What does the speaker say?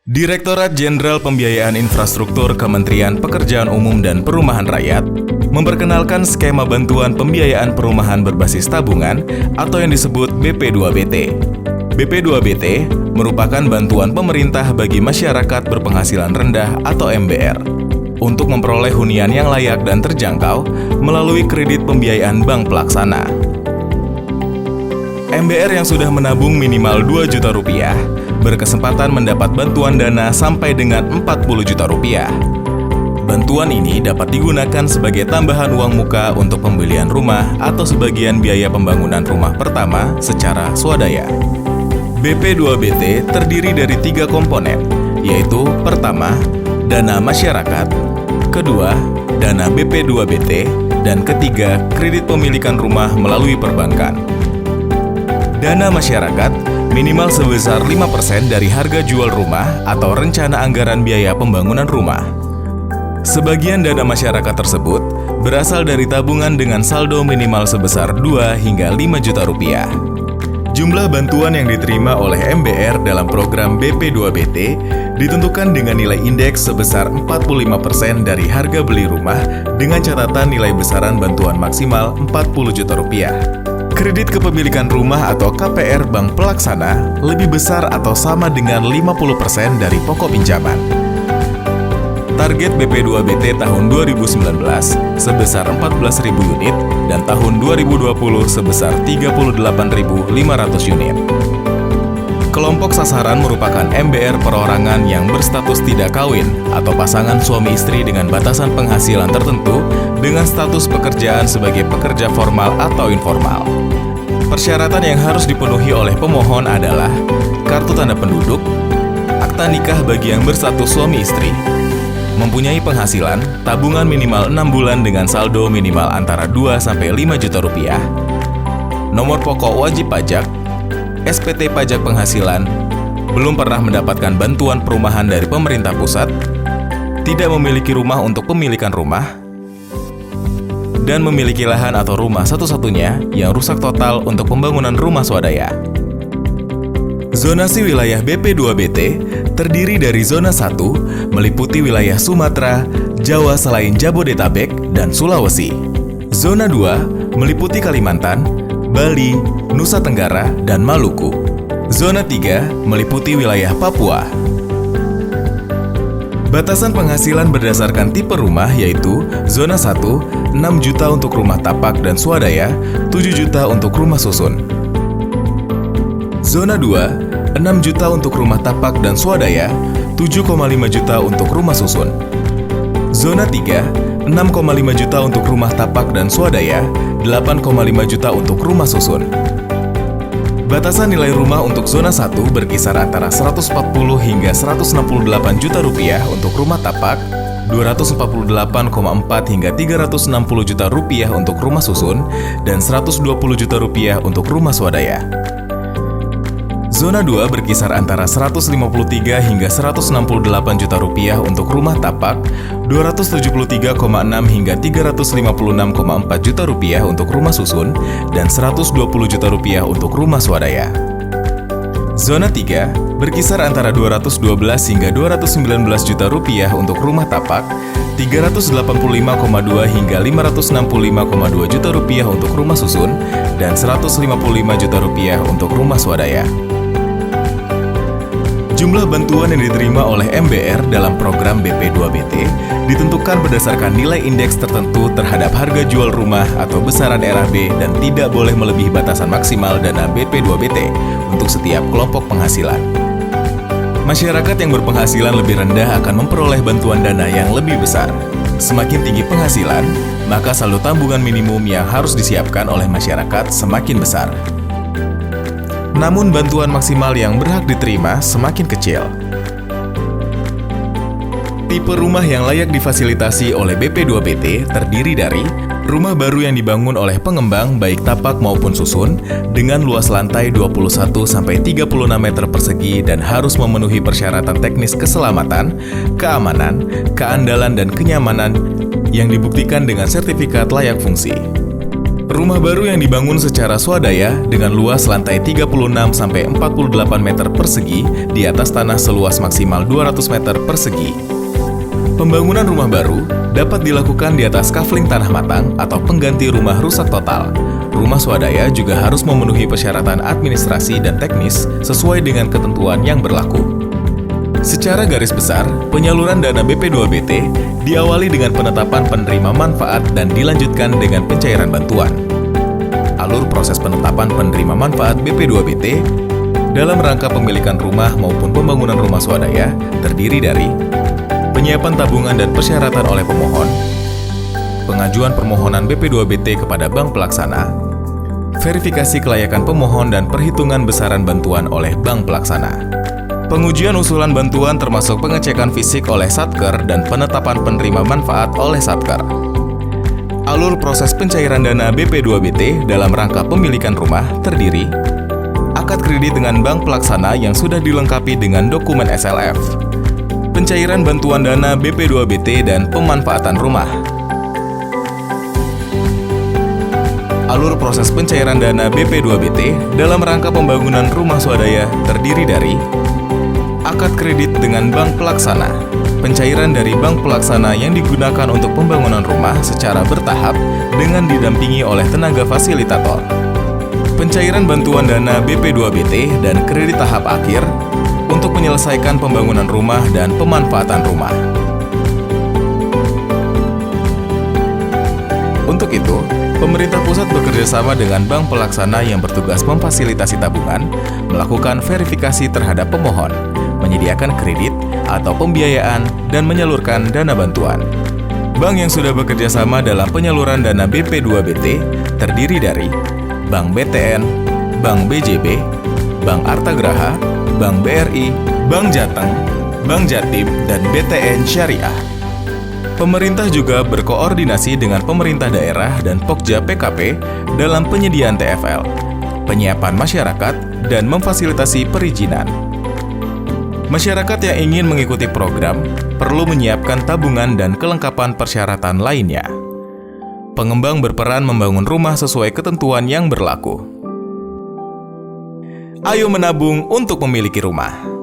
Direktorat Jenderal Pembiayaan Infrastruktur Kementerian Pekerjaan Umum dan Perumahan Rakyat memperkenalkan skema bantuan pembiayaan perumahan berbasis tabungan atau yang disebut BP2BT. BP2BT merupakan bantuan pemerintah bagi masyarakat berpenghasilan rendah atau MBR untuk memperoleh hunian yang layak dan terjangkau melalui kredit pembiayaan bank pelaksana. MBR yang sudah menabung minimal 2 juta rupiah berkesempatan mendapat bantuan dana sampai dengan 40 juta rupiah. Bantuan ini dapat digunakan sebagai tambahan uang muka untuk pembelian rumah atau sebagian biaya pembangunan rumah pertama secara swadaya. BP2BT terdiri dari 3 komponen, yaitu pertama, dana masyarakat, kedua, dana BP2BT, dan ketiga, kredit pemilikan rumah melalui perbankan. Dana masyarakat minimal sebesar 5% dari harga jual rumah atau rencana anggaran biaya pembangunan rumah. Sebagian dana masyarakat tersebut berasal dari tabungan dengan saldo minimal sebesar 2 hingga 5 juta rupiah. Jumlah bantuan yang diterima oleh MBR dalam program BP2BT ditentukan dengan nilai indeks sebesar 45% dari harga beli rumah dengan catatan nilai besaran bantuan maksimal 40 juta rupiah. Kredit kepemilikan rumah atau KPR bank pelaksana lebih besar atau sama dengan 50% dari pokok pinjaman. Target BP2BT tahun 2019 sebesar 14.000 unit dan tahun 2020 sebesar 38.500 unit. Kelompok sasaran merupakan MBR perorangan yang berstatus tidak kawin atau pasangan suami istri dengan batasan penghasilan tertentu dengan status pekerjaan sebagai pekerja formal atau informal. Persyaratan yang harus dipenuhi oleh pemohon adalah kartu tanda penduduk, akta nikah bagi yang berstatus suami istri, mempunyai penghasilan tabungan minimal 6 bulan dengan saldo minimal antara 2-5 juta rupiah, nomor pokok wajib pajak, SPT pajak penghasilan, belum pernah mendapatkan bantuan perumahan dari pemerintah pusat, tidak memiliki rumah untuk pemilikan rumah, dan memiliki lahan atau rumah satu-satunya yang rusak total untuk pembangunan rumah swadaya. Zonasi wilayah BP2BT terdiri dari zona 1 meliputi wilayah Sumatera, Jawa selain Jabodetabek, dan Sulawesi. Zona 2 meliputi Kalimantan, Bali, Nusa Tenggara, dan Maluku. Zona 3 meliputi wilayah Papua. Batasan penghasilan berdasarkan tipe rumah yaitu zona 1, 6 juta untuk rumah tapak dan swadaya, 7 juta untuk rumah susun. Zona 2, 6 juta untuk rumah tapak dan swadaya, 7,5 juta untuk rumah susun. Zona 3, 6,5 juta untuk rumah tapak dan swadaya, 8,5 juta untuk rumah susun. Batasan nilai rumah untuk zona 1 berkisar antara 140 hingga 168 juta rupiah untuk rumah tapak, 248,4 hingga 360 juta rupiah untuk rumah susun, dan 120 juta rupiah untuk rumah swadaya. Zona 2 berkisar antara 153 hingga 168 juta rupiah untuk rumah tapak, 273,6 hingga 356,4 juta rupiah untuk rumah susun, dan 120 juta rupiah untuk rumah swadaya. Zona 3 berkisar antara 212 hingga 219 juta rupiah untuk rumah tapak, 385,2 hingga 565,2 juta rupiah untuk rumah susun, dan 155 juta rupiah untuk rumah swadaya. Jumlah bantuan yang diterima oleh MBR dalam program BP2BT ditentukan berdasarkan nilai indeks tertentu terhadap harga jual rumah atau besaran RAB dan tidak boleh melebihi batasan maksimal dana BP2BT untuk setiap kelompok penghasilan. Masyarakat yang berpenghasilan lebih rendah akan memperoleh bantuan dana yang lebih besar. Semakin tinggi penghasilan, maka saldo tabungan minimum yang harus disiapkan oleh masyarakat semakin besar. Namun bantuan maksimal yang berhak diterima semakin kecil. Tipe rumah yang layak difasilitasi oleh BP2BT terdiri dari rumah baru yang dibangun oleh pengembang baik tapak maupun susun dengan luas lantai 21-36 meter persegi dan harus memenuhi persyaratan teknis keselamatan, keamanan, keandalan, dan kenyamanan yang dibuktikan dengan sertifikat layak fungsi. Rumah baru yang dibangun secara swadaya dengan luas lantai 36-48 meter persegi di atas tanah seluas maksimal 200 meter persegi. Pembangunan rumah baru dapat dilakukan di atas kafling tanah matang atau pengganti rumah rusak total. Rumah swadaya juga harus memenuhi persyaratan administrasi dan teknis sesuai dengan ketentuan yang berlaku. Secara garis besar, penyaluran dana BP2BT diawali dengan penetapan penerima manfaat dan dilanjutkan dengan pencairan bantuan. Alur proses penetapan penerima manfaat BP2BT dalam rangka pemilikan rumah maupun pembangunan rumah swadaya terdiri dari penyiapan tabungan dan persyaratan oleh pemohon, pengajuan permohonan BP2BT kepada bank pelaksana, verifikasi kelayakan pemohon dan perhitungan besaran bantuan oleh bank pelaksana. Pengujian usulan bantuan termasuk pengecekan fisik oleh Satker dan penetapan penerima manfaat oleh Satker. Alur proses pencairan dana BP2BT dalam rangka pemilikan rumah terdiri akad kredit dengan bank pelaksana yang sudah dilengkapi dengan dokumen SLF, pencairan bantuan dana BP2BT dan pemanfaatan rumah. Alur proses pencairan dana BP2BT dalam rangka pembangunan rumah swadaya terdiri dari akad kredit dengan bank pelaksana, pencairan dari bank pelaksana yang digunakan untuk pembangunan rumah secara bertahap dengan didampingi oleh tenaga fasilitator, pencairan bantuan dana BP2BT dan kredit tahap akhir untuk menyelesaikan pembangunan rumah dan pemanfaatan rumah. Untuk itu, pemerintah pusat bekerjasama dengan bank pelaksana yang bertugas memfasilitasi tabungan, melakukan verifikasi terhadap pemohon, menyediakan kredit atau pembiayaan, dan menyalurkan dana bantuan. Bank yang sudah bekerja sama dalam penyaluran dana BP2BT terdiri dari Bank BTN, Bank BJB, Bank Artagraha, Bank BRI, Bank Jateng, Bank Jatim, dan BTN Syariah. Pemerintah juga berkoordinasi dengan pemerintah daerah dan Pokja PKP dalam penyediaan TFL, penyiapan masyarakat, dan memfasilitasi perizinan. Masyarakat yang ingin mengikuti program perlu menyiapkan tabungan dan kelengkapan persyaratan lainnya. Pengembang berperan membangun rumah sesuai ketentuan yang berlaku. Ayo menabung untuk memiliki rumah.